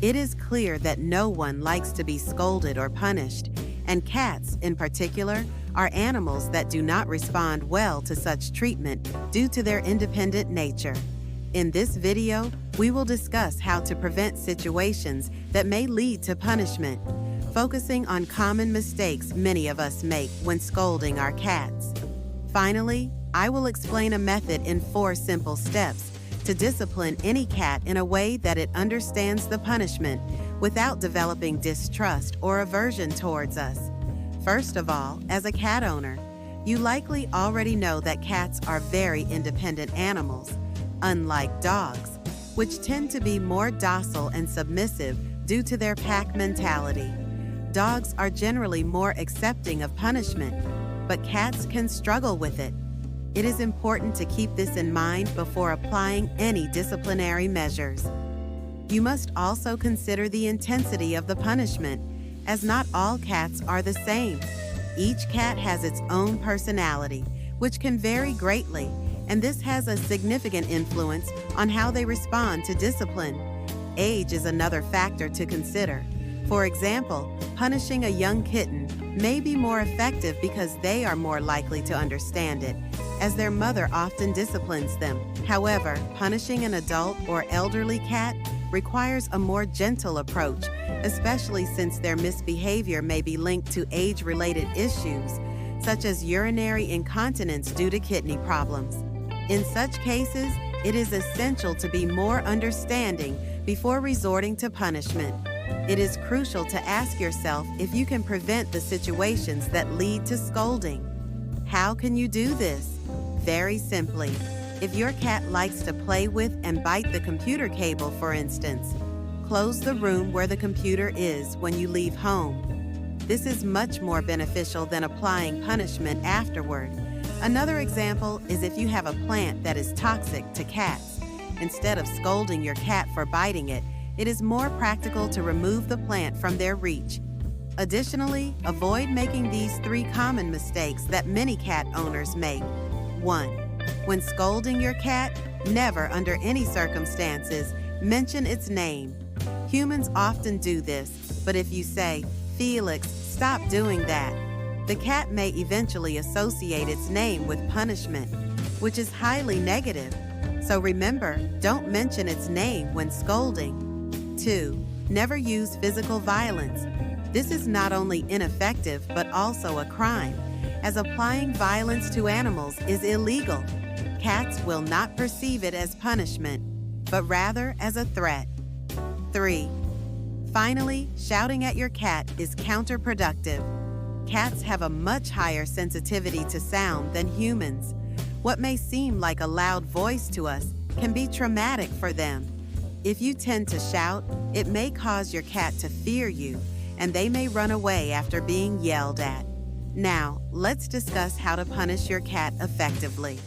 It is clear that no one likes to be scolded or punished, and cats, in particular, are animals that do not respond well to such treatment due to their independent nature. In this video, we will discuss how to prevent situations that may lead to punishment, focusing on common mistakes many of us make when scolding our cats. Finally, I will explain a method in 4 simple steps to discipline any cat in a way that it understands the punishment without developing distrust or aversion towards us. First of all, as a cat owner, you likely already know that cats are very independent animals, unlike dogs, which tend to be more docile and submissive due to their pack mentality. Dogs are generally more accepting of punishment, but cats can struggle with it. It is important to keep this in mind before applying any disciplinary measures. You must also consider the intensity of the punishment, as not all cats are the same. Each cat has its own personality, which can vary greatly, and this has a significant influence on how they respond to discipline. Age is another factor to consider. For example, punishing a young kitten may be more effective because they are more likely to understand it, as their mother often disciplines them. However, punishing an adult or elderly cat requires a more gentle approach, especially since their misbehavior may be linked to age-related issues, such as urinary incontinence due to kidney problems. In such cases, it is essential to be more understanding before resorting to punishment. It is crucial to ask yourself if you can prevent the situations that lead to scolding. How can you do this? Very simply. If your cat likes to play with and bite the computer cable, for instance, close the room where the computer is when you leave home. This is much more beneficial than applying punishment afterward. Another example is if you have a plant that is toxic to cats. Instead of scolding your cat for biting it, it is more practical to remove the plant from their reach. Additionally, avoid making these 3 common mistakes that many cat owners make. 1. When scolding your cat, never under any circumstances mention its name. Humans often do this, but if you say, "Felix, stop doing that," the cat may eventually associate its name with punishment, which is highly negative. So remember, don't mention its name when scolding. 2. Never use physical violence. This is not only ineffective but also a crime, as applying violence to animals is illegal. Cats will not perceive it as punishment, but rather as a threat. 3. Finally, shouting at your cat is counterproductive. Cats have a much higher sensitivity to sound than humans. What may seem like a loud voice to us can be traumatic for them. If you tend to shout, it may cause your cat to fear you, and they may run away after being yelled at. Now, let's discuss how to punish your cat effectively.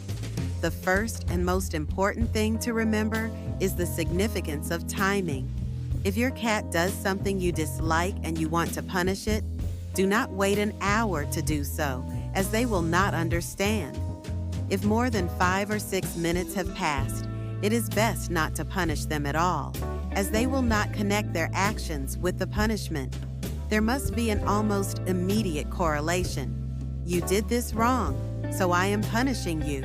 The first and most important thing to remember is the significance of timing. If your cat does something you dislike and you want to punish it, do not wait an hour to do so, as they will not understand. If more than 5 or 6 minutes have passed, it is best not to punish them at all, as they will not connect their actions with the punishment. There must be an almost immediate correlation. You did this wrong, so I am punishing you.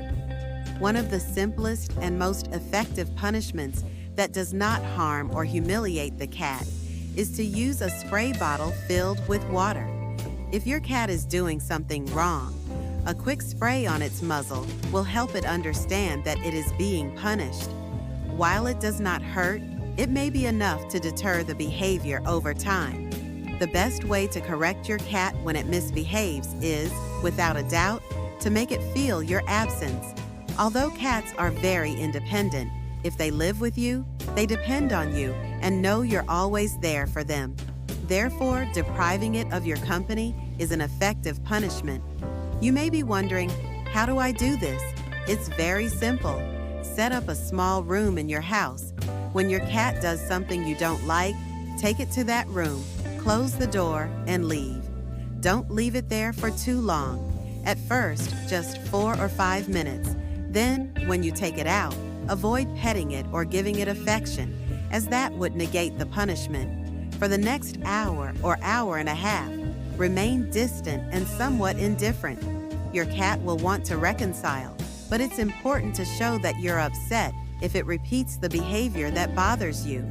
One of the simplest and most effective punishments that does not harm or humiliate the cat is to use a spray bottle filled with water. If your cat is doing something wrong, a quick spray on its muzzle will help it understand that it is being punished. While it does not hurt, it may be enough to deter the behavior over time. The best way to correct your cat when it misbehaves is, without a doubt, to make it feel your absence. Although cats are very independent, if they live with you, they depend on you and know you're always there for them. Therefore, depriving it of your company is an effective punishment. You may be wondering, how do I do this? It's very simple. Set up a small room in your house. When your cat does something you don't like, take it to that room, close the door, and leave. Don't leave it there for too long. At first, just 4 or 5 minutes. Then, when you take it out, avoid petting it or giving it affection, as that would negate the punishment. For the next hour or hour and a half, remain distant and somewhat indifferent. Your cat will want to reconcile, but it's important to show that you're upset if it repeats the behavior that bothers you.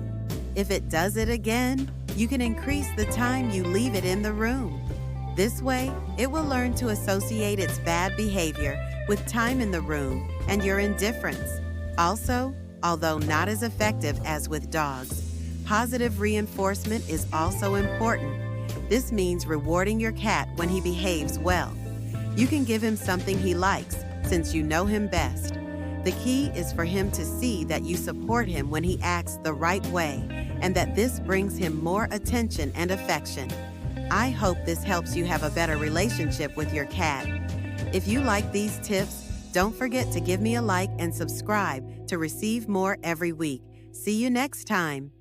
If it does it again, you can increase the time you leave it in the room. This way, it will learn to associate its bad behavior with time in the room and your indifference. Also, although not as effective as with dogs, positive reinforcement is also important. This means rewarding your cat when he behaves well. You can give him something he likes, since you know him best. The key is for him to see that you support him when he acts the right way, and that this brings him more attention and affection. I hope this helps you have a better relationship with your cat. If you like these tips, don't forget to give me a like and subscribe to receive more every week. See you next time.